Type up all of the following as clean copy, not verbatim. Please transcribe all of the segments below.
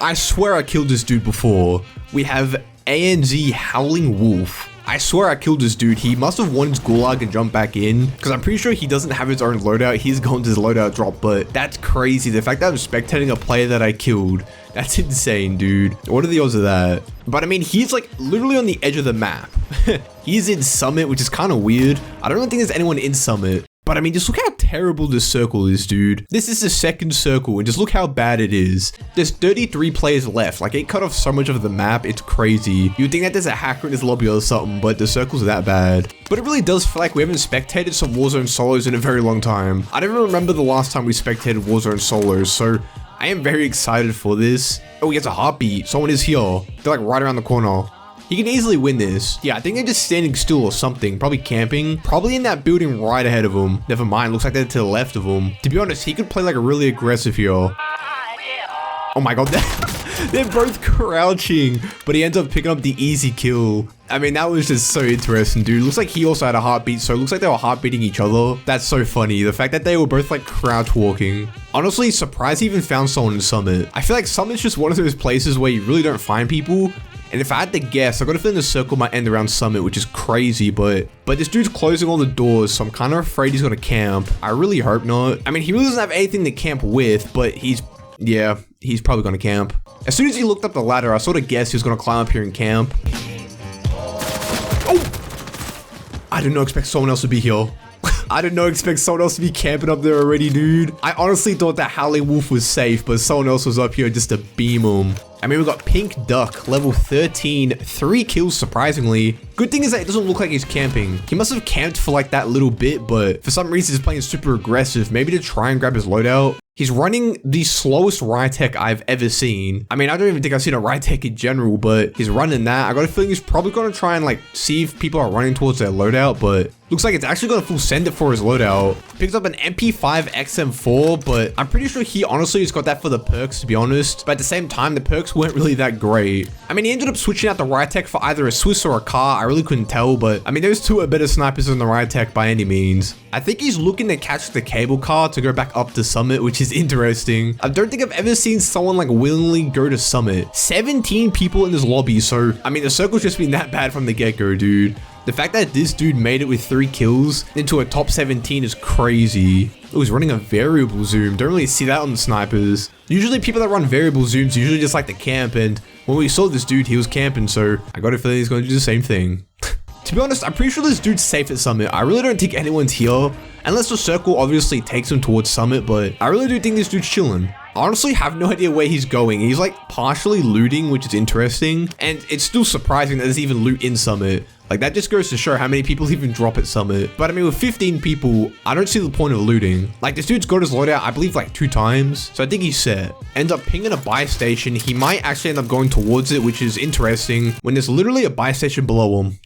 I swear I killed this dude before. We have ANZ Howling Wolf. I swear I killed this dude. He must have won his gulag and jumped back in, because I'm pretty sure he doesn't have his own loadout. He's going to his loadout drop, but that's crazy. The fact that I'm spectating a player that I killed, that's insane, dude. What are the odds of that? But I mean, he's like literally on the edge of the map. He's in Summit, which is kind of weird. I don't really think there's anyone in Summit. But I mean, just look how terrible this circle is, dude. This is the second circle, and just look how bad it is. There's 33 players left. Like, it cut off so much of the map, it's crazy. You'd think that there's a hacker in this lobby or something, but the circle's that bad. But it really does feel like we haven't spectated some Warzone solos in a very long time. I don't even remember the last time we spectated Warzone solos, so I am very excited for this. Oh, he has a heartbeat. Someone is here. They're like right around the corner. He can easily win this. Yeah, I think they're just standing still or something. Probably camping. Probably in that building right ahead of him. Never mind, looks like they're to the left of him. To be honest, he could play like a really aggressive here. Oh my god, they're both crouching. But he ends up picking up the easy kill. I mean, that was just so interesting, dude. Looks like he also had a heartbeat, so it looks like they were heartbeating each other. That's so funny. The fact that they were both like crouch walking. Honestly, surprised he even found someone in Summit. I feel like Summit's just one of those places where you really don't find people. And if I had to guess, I got a feeling the circle might end around Summit, which is crazy, but this dude's closing all the doors, so I'm kind of afraid he's gonna camp. I really hope not. I mean, he really doesn't have anything to camp with, but he's probably gonna camp. As soon as he looked up the ladder, I sort of guessed he was gonna climb up here and camp. Oh! I did not expect someone else to be here. I did not expect someone else to be camping up there already, dude. I honestly thought that Howling Wolf was safe, but someone else was up here just to beam him. I mean, we got Pink Duck, level 13, 3 kills surprisingly. Good thing is that it doesn't look like he's camping. He must have camped for like that little bit, but for some reason he's playing super aggressive, maybe to try and grab his loadout. He's running the slowest Rytech I've ever seen. I mean, I don't even think I've seen a Rytech in general, but he's running that. I got a feeling he's probably gonna try and like see if people are running towards their loadout, but looks like it's actually gonna full send it for his loadout. Picks up an MP5 XM4, but I'm pretty sure he honestly just got that for the perks, to be honest. But at the same time, the perks weren't really that great. I mean, he ended up switching out the Rytech for either a Swiss or a car. I really couldn't tell, but I mean, those two are better snipers than the Rytech by any means. I think he's looking to catch the cable car to go back up to Summit, which is interesting. I don't think I've ever seen someone like willingly go to Summit. 17 people in this lobby, so I mean, the circle's just been that bad from the get-go, dude. The fact that this dude made it with 3 kills into a top 17 is crazy. Oh, he's running a variable zoom. Don't really see that on the snipers. Usually people that run variable zooms usually just like to camp, and when we saw this dude, he was camping, so I got a feeling he's going to do the same thing. To be honest, I'm pretty sure this dude's safe at Summit. I really don't think anyone's here, unless the circle obviously takes him towards Summit, but I really do think this dude's chilling. I honestly have no idea where he's going. He's like partially looting, which is interesting, and it's still surprising that there's even loot in Summit. Like, that just goes to show how many people even drop at Summit. But I mean, with 15 people, I don't see the point of looting. Like, this dude's got his loadout, I believe, like 2 times. So I think he's set. Ends up pinging a buy station. He might actually end up going towards it, which is interesting when there's literally a buy station below him.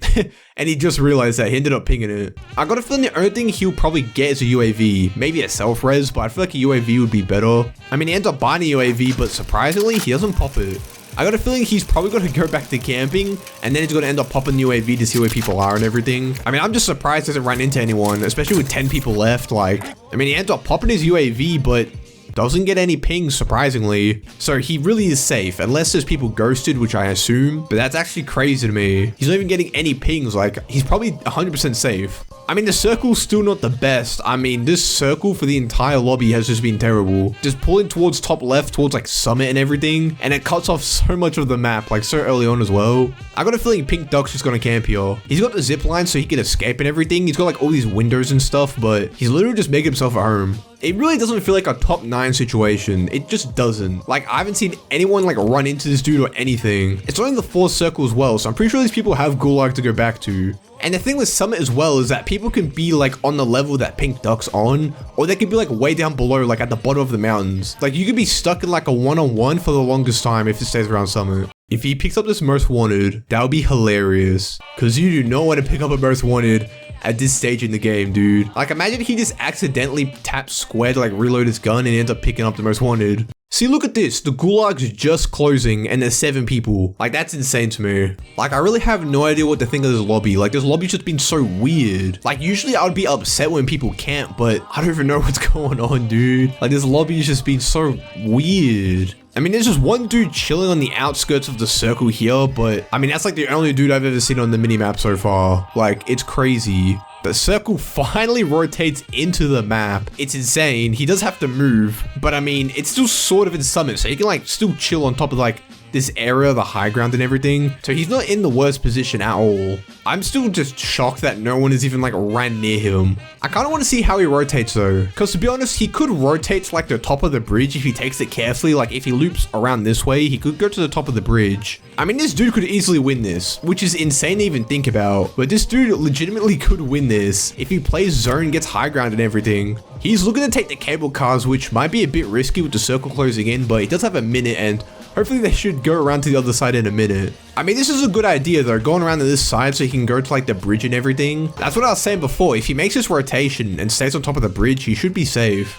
And he just realized that he ended up pinging it. I got a feeling the only thing he'll probably get is a UAV. Maybe a self-res, but I feel like a UAV would be better. I mean, he ends up buying a UAV, but surprisingly, he doesn't pop it. I got a feeling he's probably going to go back to camping, and then he's going to end up popping the UAV to see where people are and everything. I mean, I'm just surprised he hasn't run into anyone, especially with 10 people left. Like, I mean, he ends up popping his UAV, but doesn't get any pings, surprisingly. So he really is safe, unless there's people ghosted, which I assume. But that's actually crazy to me. He's not even getting any pings. Like, he's probably 100% safe. I mean, the circle's still not the best. I mean, this circle for the entire lobby has just been terrible. Just pulling towards top left, towards like Summit and everything. And it cuts off so much of the map, like so early on as well. I got a feeling Pink Duck's just gonna camp here. He's got the zip line so he can escape and everything. He's got like all these windows and stuff, but he's literally just making himself at home. It really doesn't feel like a top 9 situation. It just doesn't. Like, I haven't seen anyone like run into this dude or anything. It's only the 4th circle as well, so I'm pretty sure these people have gulag to go back to. And the thing with Summit as well is that people can be like on the level that Pink Duck's on, or they could be like way down below, like at the bottom of the mountains. Like, you could be stuck in like a one-on-one for the longest time if it stays around Summit. If he picks up this most wanted, that would be hilarious, because you do not want to pick up a most wanted at this stage in the game, dude. Like, imagine he just accidentally taps square to like reload his gun and ends up picking up the most wanted. See, look at this. The gulag's just closing and there's 7 people. Like, that's insane to me. Like, I really have no idea what to think of this lobby. Like, this lobby's just been so weird. Like, usually I would be upset when people camp, but I don't even know what's going on, dude. Like, this lobby's just been so weird. I mean, there's just one dude chilling on the outskirts of the circle here, but I mean, that's like the only dude I've ever seen on the minimap so far. Like, it's crazy. The circle finally rotates into the map. It's insane. He does have to move, but I mean, it's still sort of in summit, so he can like still chill on top of like this area, the high ground and everything. So he's not in the worst position at all. I'm still just shocked that no one has even like ran near him. I kind of want to see how he rotates though, because to be honest, he could rotate to like the top of the bridge if he takes it carefully. Like if he loops around this way, he could go to the top of the bridge. I mean, this dude could easily win this, which is insane to even think about, but this dude legitimately could win this if he plays zone, gets high ground and everything. He's looking to take the cable cars, which might be a bit risky with the circle closing in, but he does have a minute and hopefully they should go around to the other side in a minute. I mean, this is a good idea though, going around to this side so he can go to like the bridge and everything. That's what I was saying before. If he makes this rotation and stays on top of the bridge, he should be safe.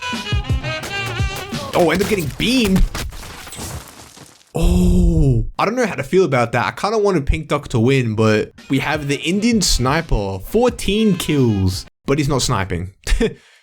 Oh, end up getting beamed. Oh, I don't know how to feel about that. I kind of wanted Pink Duck to win, but we have the Indian sniper, 14 kills, but he's not sniping.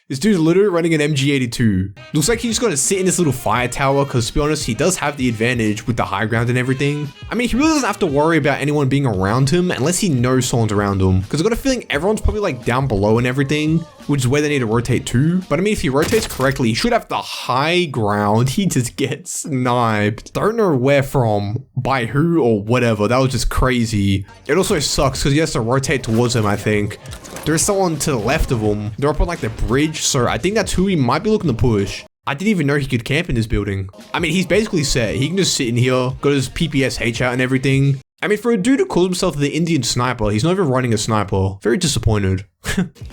This dude's literally running an MG82. Looks like he's just gonna sit in this little fire tower because to be honest, he does have the advantage with the high ground and everything. I mean, he really doesn't have to worry about anyone being around him unless he knows someone's around him. Because I've got a feeling everyone's probably like down below and everything, which is where they need to rotate to. But I mean, if he rotates correctly, he should have the high ground. He just gets sniped. Don't know where from, by who or whatever. That was just crazy. It also sucks because he has to rotate towards him, I think. There's someone to the left of him. They're up on like the bridge, so I think that's who he might be looking to push. I didn't even know he could camp in this building. I mean, he's basically set. He can just sit in here, got his PPSH out and everything. I mean, for a dude who calls himself the Indian sniper, he's not even running a sniper. Very disappointed.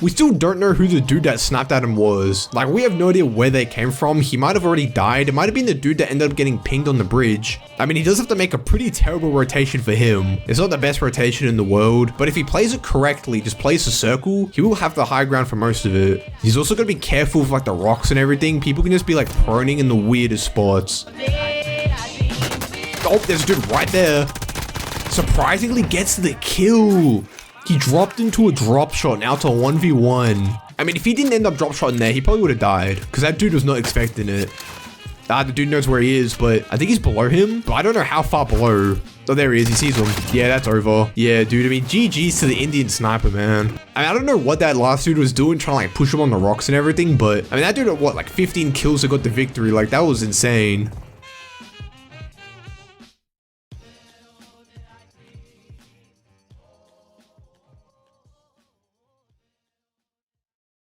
We still don't know who the dude that snapped at him was. Like, we have no idea where they came from. He might have already died. It might have been the dude that ended up getting pinged on the bridge. I mean, he does have to make a pretty terrible rotation for him. It's not the best rotation in the world, but if he plays it correctly, just plays the circle, he will have the high ground for most of it. He's also got to be careful with like the rocks and everything. People can just be like proning in the weirdest spots. Oh, there's a dude right there. Surprisingly gets the kill. He dropped into a drop shot, now to a 1v1. I mean, if he didn't end up drop shotting there, he probably would have died because that dude was not expecting it. The dude knows where he is, but I think he's below him, but I don't know how far below. Oh, there he is. He sees him. Yeah, that's over. Yeah, dude. I mean, GG's to the Indian sniper, man. I mean, I don't know what that last dude was doing, trying to like push him on the rocks and everything, but I mean, that dude at what, like 15 kills that got the victory. Like, that was insane.